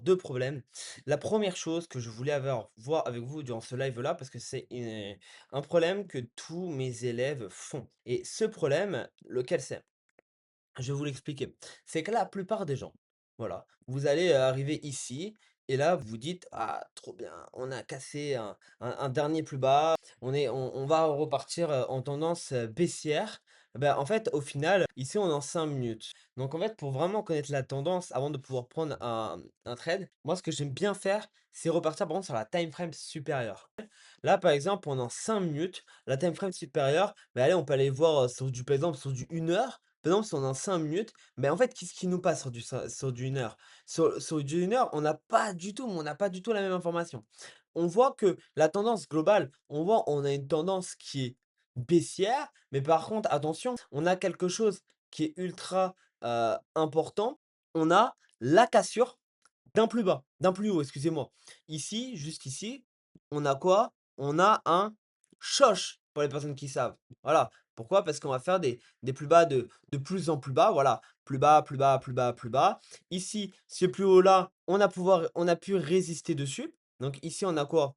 2 problèmes. La première chose que je voulais voir avec vous durant ce live-là, parce que c'est un problème que tous mes élèves font et ce problème, lequel c'est? Je vais vous l'expliquer. C'est que la plupart des gens, voilà, vous allez, arriver ici et là, vous vous dites: «Ah trop bien, on a cassé un dernier plus bas, on va repartir, en tendance, baissière». Bah, en fait, au final, ici, on est en 5 minutes. Donc en fait, pour vraiment connaître la tendance avant de pouvoir prendre un trade, moi, ce que j'aime bien faire, c'est repartir par exemple sur la time frame supérieure. Là, par exemple, pendant 5 minutes, la time frame supérieure, bah, allez, on peut aller voir, sur du par exemple, sur du 1 heure. Par exemple, si on est en 5 minutes, mais en fait, qu'est-ce qui nous passe sur du 1 heure? Sur du 1 heure, on n'a pas du tout la même information. On voit que la tendance globale, on a une tendance qui est baissière, mais par contre, attention, on a quelque chose qui est ultra, important. On a la cassure d'un plus haut, excusez-moi. Ici, juste ici, on a quoi? On a un shosh pour les personnes qui savent. Voilà. Pourquoi? Parce qu'on va faire des plus bas de plus en plus bas, voilà. Plus bas, plus bas, plus bas, plus bas. Ici, ce plus haut-là, on a pu résister dessus. Donc ici, on a quoi?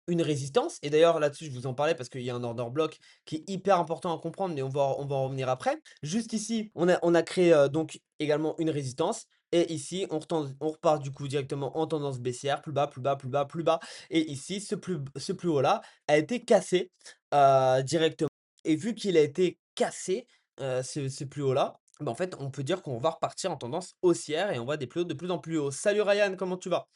Une résistance et d'ailleurs là-dessus je vous en parlais parce qu'il y a un order block qui est hyper important à comprendre, mais on va en revenir après. Juste ici, on a créé, donc également une résistance et ici on repart du coup directement en tendance baissière, plus bas, plus bas, plus bas, plus bas et ici ce plus haut là a été cassé, directement et vu qu'il a été cassé, ce plus haut là, bah, en fait on peut dire qu'on va repartir en tendance haussière et on voit des plus hauts de plus en plus haut. Salut Ryan, comment tu vas?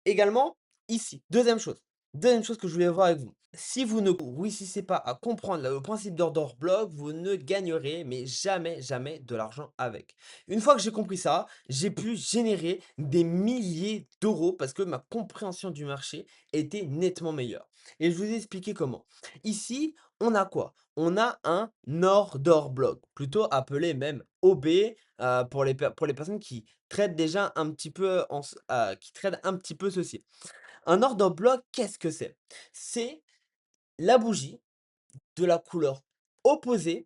Également, ici, deuxième chose que je voulais voir avec vous. Si vous ne réussissez pas à comprendre le principe d'order block, vous ne gagnerez mais jamais, jamais de l'argent avec. Une fois que j'ai compris ça, j'ai pu générer des milliers d'euros parce que ma compréhension du marché était nettement meilleure. Et je vous ai expliqué comment. Ici, on a quoi? On a un order block, plutôt appelé même OB pour les personnes qui traitent déjà un petit peu qui traitent un petit peu ceci. Un order block, qu'est-ce que c'est? C'est la bougie de la couleur opposée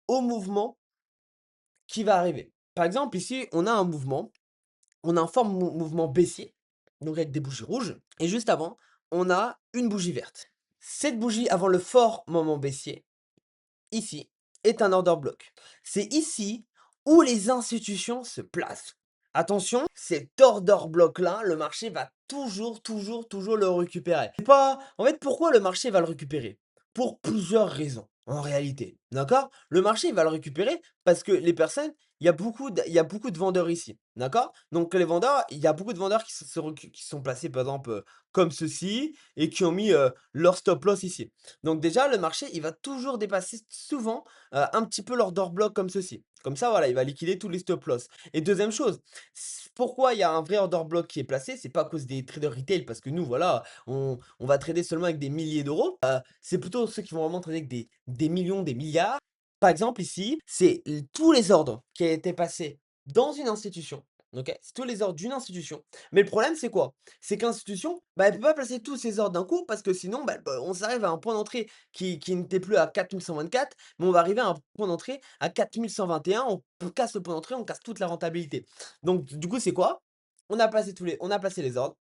au mouvement qui va arriver. Par exemple, ici, on a un mouvement, on a un fort mouvement baissier, donc avec des bougies rouges, et juste avant, on a une bougie verte. Cette bougie avant le fort moment baissier, ici, est un order block. C'est ici où les institutions se placent. Attention, cet order block-là, le marché va toujours, toujours, toujours le récupérer. C'est pas en fait, pourquoi le marché va le récupérer? Pour plusieurs raisons, en réalité, d'accord? Le marché, il va le récupérer parce que les personnes il y a beaucoup de vendeurs ici, d'accord? Donc les vendeurs, il y a beaucoup de vendeurs qui sont placés, par exemple, comme ceci et qui ont mis, leur stop loss ici. Donc déjà, le marché, il va toujours dépasser souvent, un petit peu l'order block comme ceci. Comme ça, voilà, il va liquider tous les stop loss. Et deuxième chose, pourquoi il y a un vrai order block qui est placé? C'est pas à cause des traders retail, parce que nous, voilà, on va trader seulement avec des milliers d'euros. C'est plutôt ceux qui vont vraiment trader avec des millions, des milliards. Par exemple, ici, c'est tous les ordres qui ont été passés dans une institution. Ok, c'est tous les ordres d'une institution. Mais le problème, c'est quoi? C'est que l'institution, bah, elle peut pas placer tous ses ordres d'un coup parce que sinon, bah, on s'arrive à un point d'entrée qui n'était plus à 4124, mais on va arriver à un point d'entrée à 4121. On casse le point d'entrée, on casse toute la rentabilité. Donc, du coup, c'est quoi? On a placé les ordres.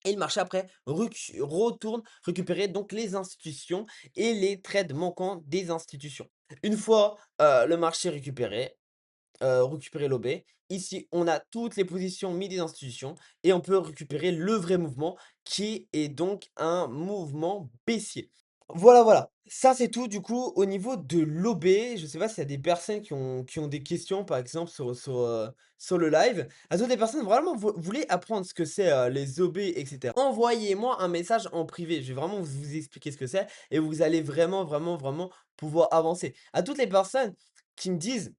Et le marché après retourne récupérer donc les institutions et les trades manquants des institutions. Une fois le marché récupérer l'OB. Ici, on a toutes les positions mis des institutions et on peut récupérer le vrai mouvement qui est donc un mouvement baissier. Voilà, voilà. Ça, c'est tout du coup au niveau de l'OB. Je sais pas s'il y a des personnes qui ont des questions, par exemple, sur le live. À toutes les personnes vraiment voulez apprendre ce que c'est les OB, etc. Envoyez-moi un message en privé. Je vais vraiment vous expliquer ce que c'est et vous allez vraiment, vraiment, vraiment pouvoir avancer. À toutes les personnes qui me disent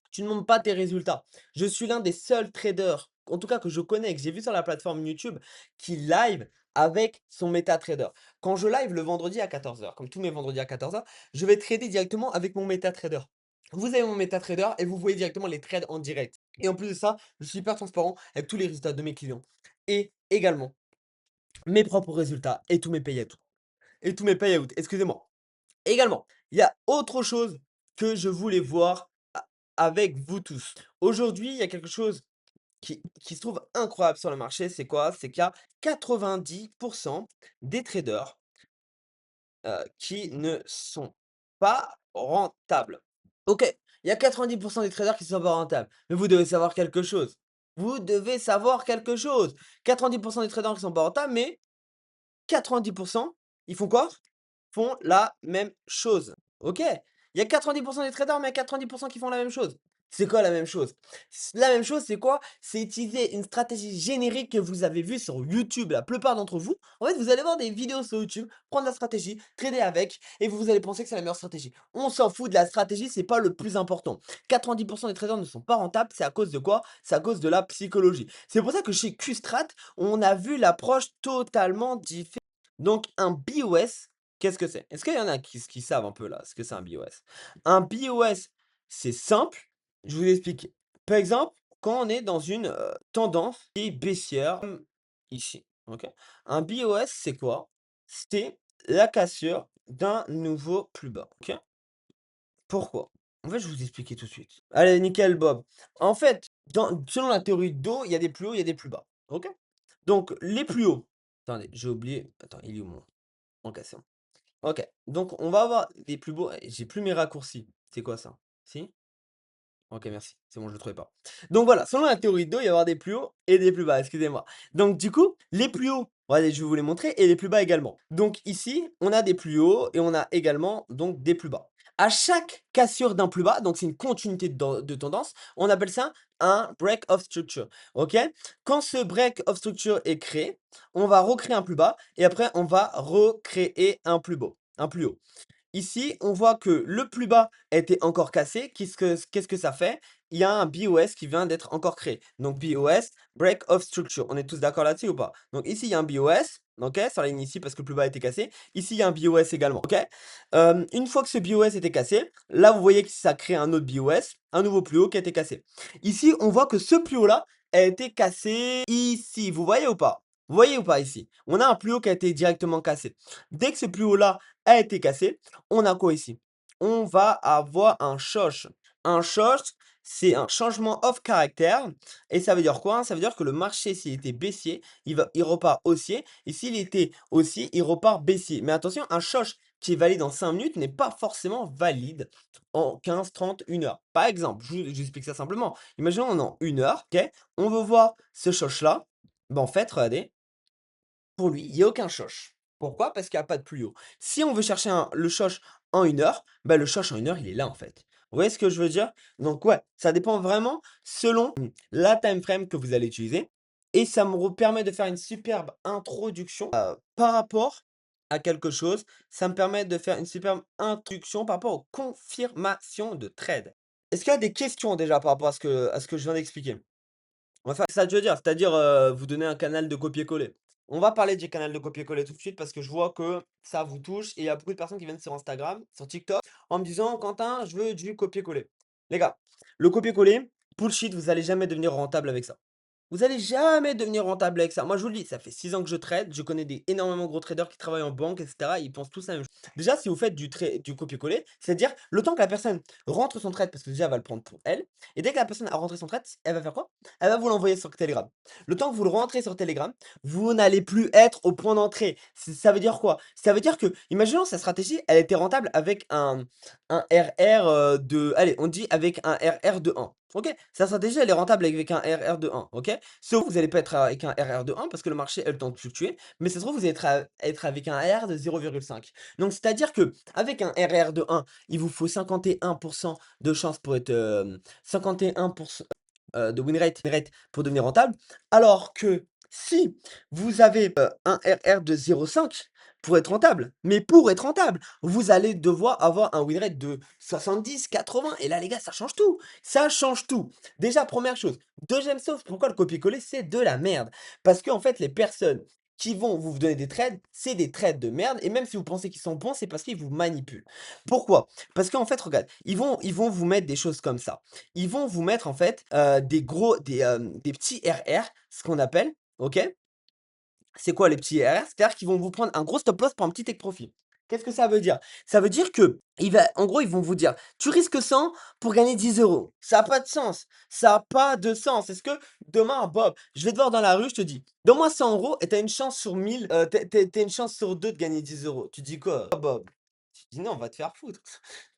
tu ne montres pas tes résultats. Je suis l'un des seuls traders, en tout cas que je connais, que j'ai vu sur la plateforme YouTube, qui live avec son MetaTrader. Quand je live le vendredi à 14 heures, comme tous mes vendredis à 14 heures, je vais trader directement avec mon MetaTrader. Vous avez mon MetaTrader et vous voyez directement les trades en direct. Et en plus de ça, je suis hyper transparent avec tous les résultats de mes clients. Et également, mes propres résultats et tous mes payouts. Et tous mes payouts, excusez-moi. Également, il y a autre chose que je voulais voir avec vous tous. Aujourd'hui, il y a quelque chose qui se trouve incroyable sur le marché, c'est quoi? C'est qu'il y a 90 des traders, qui ne sont pas rentables. OK, il y a 90 des traders qui sont pas rentables, mais vous devez savoir quelque chose. Vous devez savoir quelque chose. 90 des traders qui sont pas rentables, mais 90 ils font quoi? Font la même chose. OK? Il y a 90 des traders, mais il y a 90 qui font la même chose. C'est quoi la même chose? La même chose, c'est quoi? C'est utiliser une stratégie générique que vous avez vue sur YouTube, la plupart d'entre vous. En fait, vous allez voir des vidéos sur YouTube, prendre la stratégie, trader avec et vous allez penser que c'est la meilleure stratégie. On s'en fout de la stratégie, c'est pas le plus important. 90 des traders ne sont pas rentables, c'est à cause de quoi? C'est à cause de la psychologie. C'est pour ça que chez Qstrat, on a vu l'approche totalement différente. Donc un BOS, qu'est-ce que c'est? Est-ce qu'il y en a qui savent un peu là, ce que c'est un BOS? Un BOS, c'est simple, je vous explique. Par exemple, quand on est dans une, tendance qui est baissière, comme ici, OK? Un BOS, c'est quoi? C'est la cassure d'un nouveau plus bas, OK? Pourquoi? En fait, je vais vous expliquer tout de suite. Allez, nickel Bob. En fait, selon la théorie d'O, il y a des plus hauts, il y a des plus bas, OK? Donc les plus hauts, attendez, j'ai oublié, attends, il est où mon OK, c'est bon. OK, donc on va avoir des plus beaux j'ai plus mes raccourcis. C'est quoi ça? Si? OK, merci. C'est bon, je le trouvais pas. Donc voilà, selon la théorie d'O, il va y avoir des plus hauts et des plus bas, excusez-moi. Donc du coup, les plus hauts, allez, je vais vous les montrer et les plus bas également. Donc ici, on a des plus hauts et on a également donc des plus bas. À chaque cassure d'un plus bas, donc c'est une continuité de tendance, on appelle ça un break of structure. OK? Quand ce break of structure est créé, on va recréer un plus bas et après on va recréer un plus haut. Ici, on voit que le plus bas était encore cassé. Qu'est-ce que ça fait? Il y a un BOS qui vient d'être encore créé. Donc BOS, Break of Structure. On est tous d'accord là-dessus ou pas? Donc ici, il y a un BOS, OK, sur la ligne ici parce que le plus bas a été cassé. Ici, il y a un BOS également, OK? Une fois que ce BOS était cassé, là, vous voyez que ça crée un autre BOS, un nouveau plus haut qui a été cassé. Ici, on voit que ce plus haut-là a été cassé ici. Vous voyez ou pas? Vous voyez ou pas ici? On a un plus haut qui a été directement cassé. Dès que ce plus haut-là a été cassé, on a quoi ici? On va avoir un shosh. Un shosh, c'est un changement of caractère et ça veut dire quoi? Ça veut dire que le marché, s'il était baissier, il repart haussier et s'il était haussier, il repart baissier. Mais attention, un shosh qui est valide en 5 minutes n'est pas forcément valide en 15, 30, 1 heure. Par exemple, j'explique ça simplement. Imaginons on est en 1 heure, OK? On veut voir ce shosh-là. Ben, en fait, regardez, pour lui, il y a aucun shosh. Pourquoi? Parce qu'il y a pas de plus haut. Si on veut chercher le shosh en 1 heure, bah, le shosh en 1 heure, il est là, en fait. Vous voyez ce que je veux dire? Donc ouais, ça dépend vraiment selon la time frame que vous allez utiliser et ça me permet de faire une superbe introduction, par rapport à quelque chose. Ça me permet de faire une superbe introduction par rapport aux confirmations de trade. Est-ce qu'il y a des questions déjà par rapport à ce que je viens d'expliquer? On va faire ça, je veux dire, c'est-à-dire, vous donner un canal de copier-coller. On va parler du canal de copier-coller tout de suite parce que je vois que ça vous touche et il y a beaucoup de personnes qui viennent sur Instagram, sur TikTok, en me disant: «Quentin, je veux du copier-coller». Les gars, le copier-coller, bullshit, vous allez jamais devenir rentable avec ça. Vous allez jamais devenir rentable avec ça. Moi, je vous le dis, ça fait 6 ans que je trade, je connais des énormément gros traders qui travaillent en banque et cetera, ils pensent tous la même chose. Déjà, si vous faites du copier-coller, c'est-à-dire le temps que la personne rentre son trade, parce que déjà, elle va le prendre pour elle, et dès que la personne a rentré son trade, elle va faire quoi? Elle va vous l'envoyer sur Telegram. Le temps que vous le rentrez sur Telegram, vous n'allez plus être au point d'entrée. Ça veut dire quoi? Ça veut dire que, imaginons sa stratégie, elle était rentable avec un RR de, allez, on dit avec un RR de 1. OK? Sa stratégie, elle est rentable avec un RR de 1. OK? Sauf que vous allez pas être avec un RR de 1 parce que le marché a le temps de fluctuer, mais ça se trouve, vous allez être avec un RR de 0,5. Donc, c'est-à-dire que avec un RR de 1, il vous faut 51 de chance pour être, 51 de win rate pour devenir rentable. Alors que si vous avez, un RR de 0,5 pour être rentable, mais pour être rentable, vous allez devoir avoir un win rate de 70, 80 et là les gars, ça change tout. Ça change tout. Déjà première chose. Deuxième chose, pourquoi le copier-coller, c'est de la merde? Parce qu'en fait, les personnes qui vont vous donner des trades, c'est des trades de merde et même si vous pensez qu'ils sont bons, c'est parce qu'ils vous manipulent. Pourquoi? Parce qu'en fait, regarde, ils vont vous mettre des choses comme ça. Ils vont vous mettre en fait, des petits RR, ce qu'on appelle, OK? C'est quoi les petits RR? C'est-à-dire qu'ils vont vous prendre un gros stop loss pour un petit take profit. Qu'est-ce que ça veut dire? Ça veut dire que il va en gros, ils vont vous dire: «Tu risques 100 pour gagner 10 €». Ça a pas de sens, ça a pas de sens. Est-ce que demain, Bob, je vais te voir dans la rue, je te dis: «Donne-moi 100 € et tu as une chance sur 1000, tu une chance sur 2 de gagner 10 €». Tu dis quoi, Bob? Tu dis: «Non, va te faire foutre.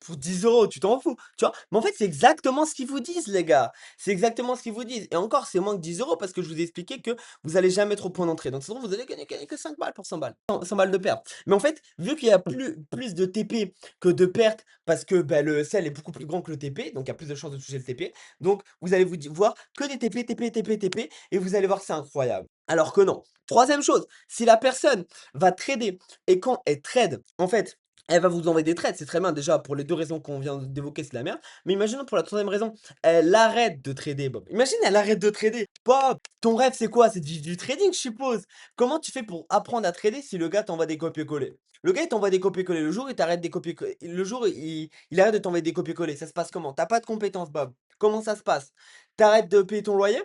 Pour 10 € tu t'en fous», tu vois? Mais en fait, c'est exactement ce qu'ils vous disent, les gars. C'est exactement ce qu'ils vous disent et encore, c'est moins que 10 € parce que je vous ai expliqué que vous allez jamais être au point d'entrée. Donc ça se trouve, vous allez gagner que 5 balles pour 100 balles, 100 balles de perte. Mais en fait, vu qu'il y a plus de TP que de pertes parce que, bah, le sel est beaucoup plus grand que le TP, donc il y a plus de chances de toucher le TP. Donc vous allez voir que des TP, TP, TP, TP et vous allez voir que c'est incroyable. Alors que non. Troisième chose, si la personne va trader et quand elle trade, en fait, elle va vous envoyer des trades, c'est très bien déjà pour les 2 raisons qu'on vient d'évoquer, c'est de la merde. Mais imaginons pour la troisième raison, elle arrête de trader, Bob. Imagine, elle arrête de trader. Bob, ton rêve, c'est quoi? C'est de vivre du trading, je suppose? Comment tu fais pour apprendre à trader si le gars t'envoie des copier-coller? Le gars, il t'envoie des copier-coller. Le jour, il t'arrête des copier-coller. Le jour, il arrête de t'envoyer des copier-coller. Ça se passe comment? T'as pas de compétences, Bob. Comment ça se passe? T'arrêtes de payer ton loyer?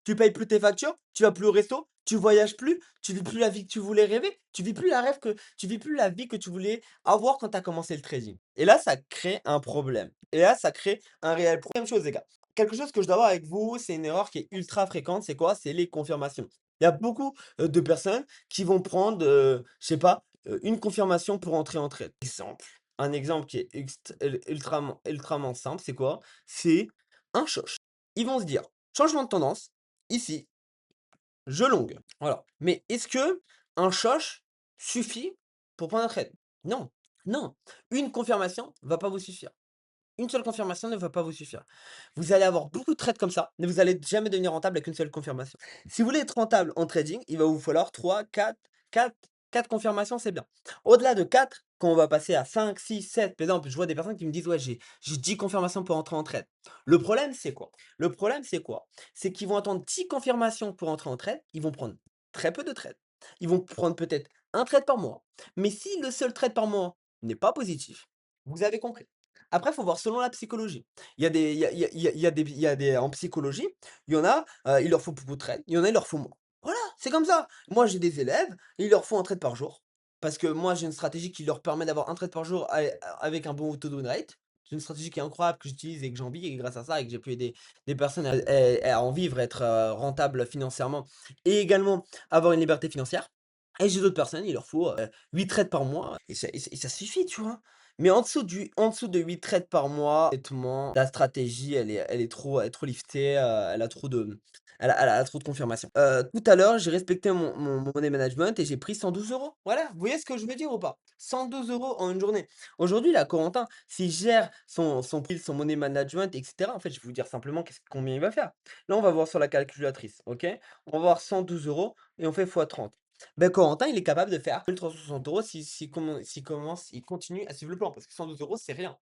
Tu payes plus tes factures, tu vas plus au resto, tu voyages plus, tu vis plus la vie que tu voulais rêver, tu vis plus la vie que tu voulais avoir quand tu as commencé le trading. Et là, ça crée un problème. Et là, ça crée un réel problème. Même chose, les gars. Quelque chose que je dois voir avec vous, c'est une erreur qui est ultra fréquente. C'est quoi? C'est les confirmations. Il y a beaucoup de personnes qui vont prendre, je sais pas, une confirmation pour entrer en trade. Un exemple qui est ultrament simple, c'est quoi? C'est un choc. Ils vont se dire, changement de tendance, ici, je longue. Voilà. Mais est-ce que un choc suffit pour prendre un trade? Non, non. Une confirmation va pas vous suffire. Une seule confirmation ne va pas vous suffire. Vous allez avoir beaucoup de trades comme ça, mais vous allez jamais devenir rentable avec une seule confirmation. Si vous voulez être rentable en trading, il va vous falloir 3, 4, 4 confirmations, c'est bien. Au-delà de 4, quand on va passer à 5, 6, 7, par exemple, je vois des personnes qui me disent: «Ouais, j'ai 10 confirmations pour entrer en trade». Le problème, c'est quoi? Le problème, c'est quoi? C'est qu'ils vont attendre 10 confirmations pour entrer en trade, ils vont prendre très peu de trades. Ils vont prendre peut-être un trade par mois. Mais si le seul trade par mois n'est pas positif, vous avez compris. Après, il faut voir selon la psychologie. Il y a des il y a des en psychologie, il y en a, il leur faut beaucoup de trades, il y en a, il leur faut moins. Voilà, c'est comme ça. Moi, j'ai des élèves, il leur faut un trade par jour, parce que moi, j'ai une stratégie qui leur permet d'avoir un trade par jour avec un bon auto-win rate. C'est une stratégie qui est incroyable, que j'utilise et que j'envie et grâce à ça et que j'ai pu aider des personnes à en vivre, être, rentables financièrement et également avoir une liberté financière et j'ai d'autres personnes, il leur faut, 8 trades par mois et ça suffit, tu vois? Mais en dessous de 8 trades par mois, honnêtement, la stratégie, elle est trop liftée, elle a trop de elle a trop de confirmations. Tout à l'heure, j'ai respecté mon money management et j'ai pris 112 €. Voilà, vous voyez ce que je veux dire ou pas? 112 € en une journée. Aujourd'hui, là, Corentin, s'il gère son money management et cetera, en fait, je vais vous dire simplement combien il va faire. Là, on va voir sur la calculatrice, OK? On va voir 112 € et on fait fois 30. Ben Corentin, il est capable de faire 1 360 € s'il continue à suivre le plan parce que 112 € c'est rien.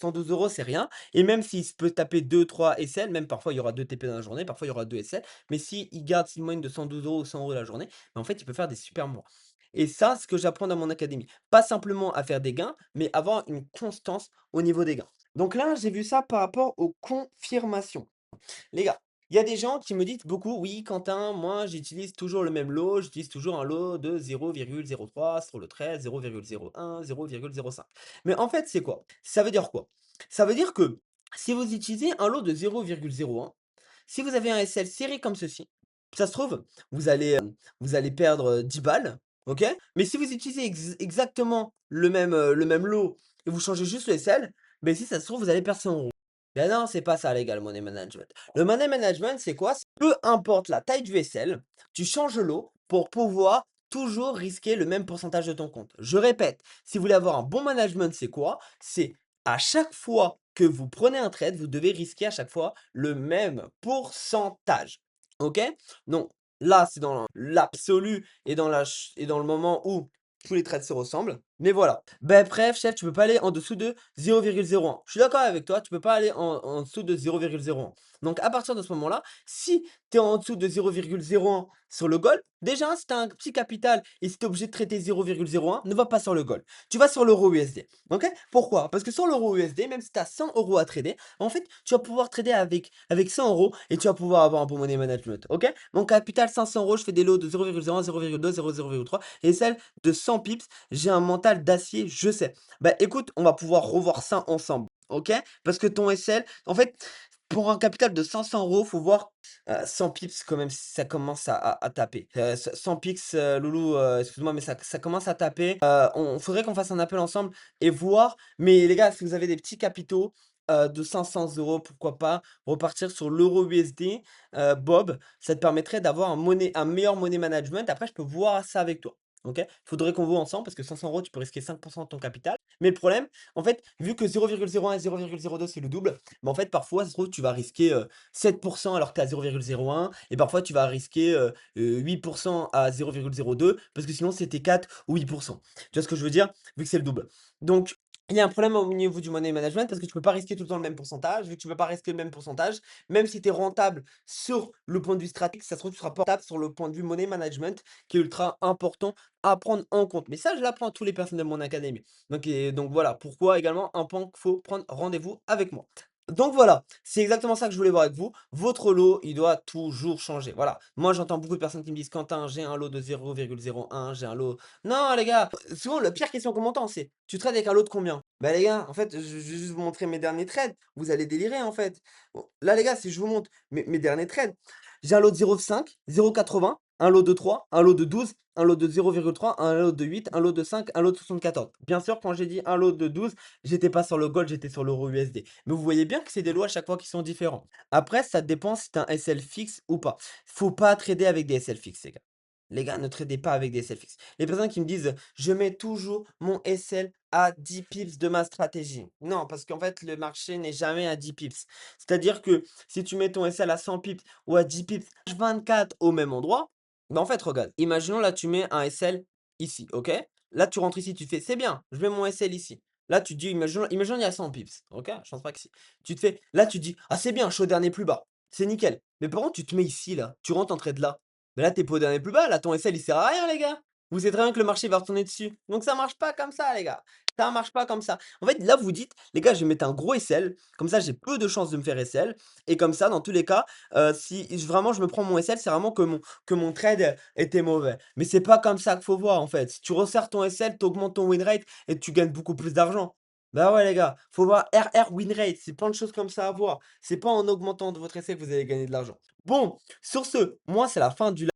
112 € c'est rien et même s'il se peut taper 2-3 SL, même parfois il y aura 2 TP dans la journée, parfois il y aura 2 SL, mais s'il garde une moyenne de 112 € ou 100 € la journée, ben en fait, il peut faire des super mois et ça, c'est ce que j'apprends dans mon académie. Pas simplement à faire des gains, mais avoir une constance au niveau des gains. Donc là, j'ai vu ça par rapport aux confirmations. Les gars, il y a des gens qui me disent beaucoup: «Oui, Quentin, moi, j'utilise toujours le même lot, j'utilise toujours un lot de 0,03 sur le 13, 0,01, 0,05». Mais en fait, c'est quoi? Ça veut dire quoi? Ça veut dire que si vous utilisez un lot de 0,01, si vous avez un SL serré comme ceci, ça se trouve, vous allez perdre, 10 balles, OK? Mais si vous utilisez le même lot et vous changez juste le SL, beh, si ça se trouve, vous allez perdre 100 €. Ben non, c'est pas ça les gars, le money management. Le money management, c'est quoi? C'est peu importe la taille du SL, tu changes l'eau pour pouvoir toujours risquer le même pourcentage de ton compte. Je répète, si vous voulez avoir un bon management, c'est quoi? C'est à chaque fois que vous prenez un trade, vous devez risquer à chaque fois le même pourcentage. OK? Donc là, c'est dans l'absolu et et dans le moment où tous les trades se ressemblent. Mais voilà. Ben bref, chef, tu peux pas aller en dessous de 0,01. Je suis d'accord avec toi, tu peux pas aller en dessous de 0,01. Donc à partir de ce moment-là, si tu es en dessous de 0,01 sur le gold, déjà, si tu as un petit capital et si tu es obligé de traiter 0,01, ne va pas sur le gold. Tu vas sur l'euro USD. OK? Pourquoi? Parce que sur l'euro USD, même si tu as 100 € à trader, en fait, tu vas pouvoir trader avec 100 € et tu vas pouvoir avoir un bon money management. OK? Mon capital 500 €, je fais des lots de 0,01, 0,2, 0,03 et celle de 100 pips, j'ai un mental capital d'acier, je sais. Bah, écoute, on va pouvoir revoir ça ensemble, OK? Parce que ton SL en fait, pour un capital de 500 €, faut voir, 100 pips quand même, ça commence à taper. 100 pips, loulou, excuse-moi, mais ça commence à taper. On faudrait qu'on fasse un appel ensemble et voir. Mais les gars, si vous avez des petits capitaux, de 500 €, pourquoi pas repartir sur l'euro USD, Bob. Ça te permettrait d'avoir un meilleur money management. Après, je peux voir ça avec toi, OK? Faudrait qu'on voit ensemble parce que 500 €, tu peux risquer 5 de ton capital. Mais le problème, en fait, vu que 0,01 et 0,02, c'est le double, bah, en fait, parfois, ça se trouve, tu vas risquer, 7 alors que tu es à 0,01 et parfois, tu vas risquer, 8 à 0,02 parce que sinon, c'était 4 ou 8. Tu vois ce que je veux dire? Vu que c'est le double. Donc, il y a un problème au niveau du money management parce que tu peux pas risquer tout le temps le même pourcentage. Vu que tu peux pas risquer le même pourcentage, même si tu es rentable sur le point de vue stratégique, ça se trouve, tu seras pas rentable sur le point de vue money management qui est ultra important à prendre en compte. Mais ça, je l'apprends à tous les personnes de mon académie. Donc voilà, pourquoi également un point qu'il faut prendre rendez-vous avec moi. Donc voilà, c'est exactement ça que je voulais voir avec vous. Votre lot, il doit toujours changer. Voilà. Moi, j'entends beaucoup de personnes qui me disent: «Quentin, j'ai un lot de 0,01, j'ai un lot». Non, les gars, souvent, la pire question qu'on m'entend, c'est: «Tu trades avec un lot de combien?» Bah, les gars, en fait, je vais juste vous montrer mes derniers trades. Vous allez délirer, en fait. Bon, là, les gars, si je vous montre mes derniers trades, j'ai un lot de 0,5, 0,80, un lot de 3, un lot de 12, un lot de 0,3, un lot de 8, un lot de 5, un lot de 74. Bien sûr, quand j'ai dit un lot de 12, j'étais pas sur le gold, j'étais sur l'euro USD. Mais vous voyez bien que c'est des lots à chaque fois qui sont différents. Après, ça dépend si tu as un SL fixe ou pas. Faut pas trader avec des SL fixes, les gars. Les gars, ne tradez pas avec des SL fixes. Les personnes qui me disent: «Je mets toujours mon SL à 10 pips de ma stratégie». Non, parce qu'en fait, le marché n'est jamais à 10 pips. C'est-à-dire que si tu mets ton SL à 100 pips ou à 10 pips H24 au même endroit, bah, en fait, regarde, imaginons là, tu mets un SL ici, OK? Là, tu rentres ici, tu fais: «C'est bien, je mets mon SL ici». Là, tu te dis, imaginons il y a 100 pips, OK? Je pense pas que si. Tu te fais là, tu te dis: «Ah, c'est bien, je suis au dernier plus bas, c'est nickel». Mais par contre, tu te mets ici, là, tu rentres en trade là. Mais là, tu es pas au dernier plus bas, là, ton SL, il sert à rien, les gars. Vous savez très bien que le marché va retourner dessus. Donc ça marche pas comme ça, les gars. Ça marche pas comme ça. En fait, là, vous dites: «Les gars, je vais mettre un gros SL, comme ça, j'ai peu de chances de me faire SL et comme ça, dans tous les cas, si vraiment je me prends mon SL, c'est vraiment que mon trade était mauvais». Mais c'est pas comme ça qu'il faut voir, en fait. Si tu resserres ton SL, tu augmentes ton win rate et tu gagnes beaucoup plus d'argent. Bah ouais, les gars, faut voir RR win rate, c'est plein de choses comme ça à voir. C'est pas en augmentant de votre SL que vous allez gagner de l'argent. Bon, sur ce, moi, c'est la fin du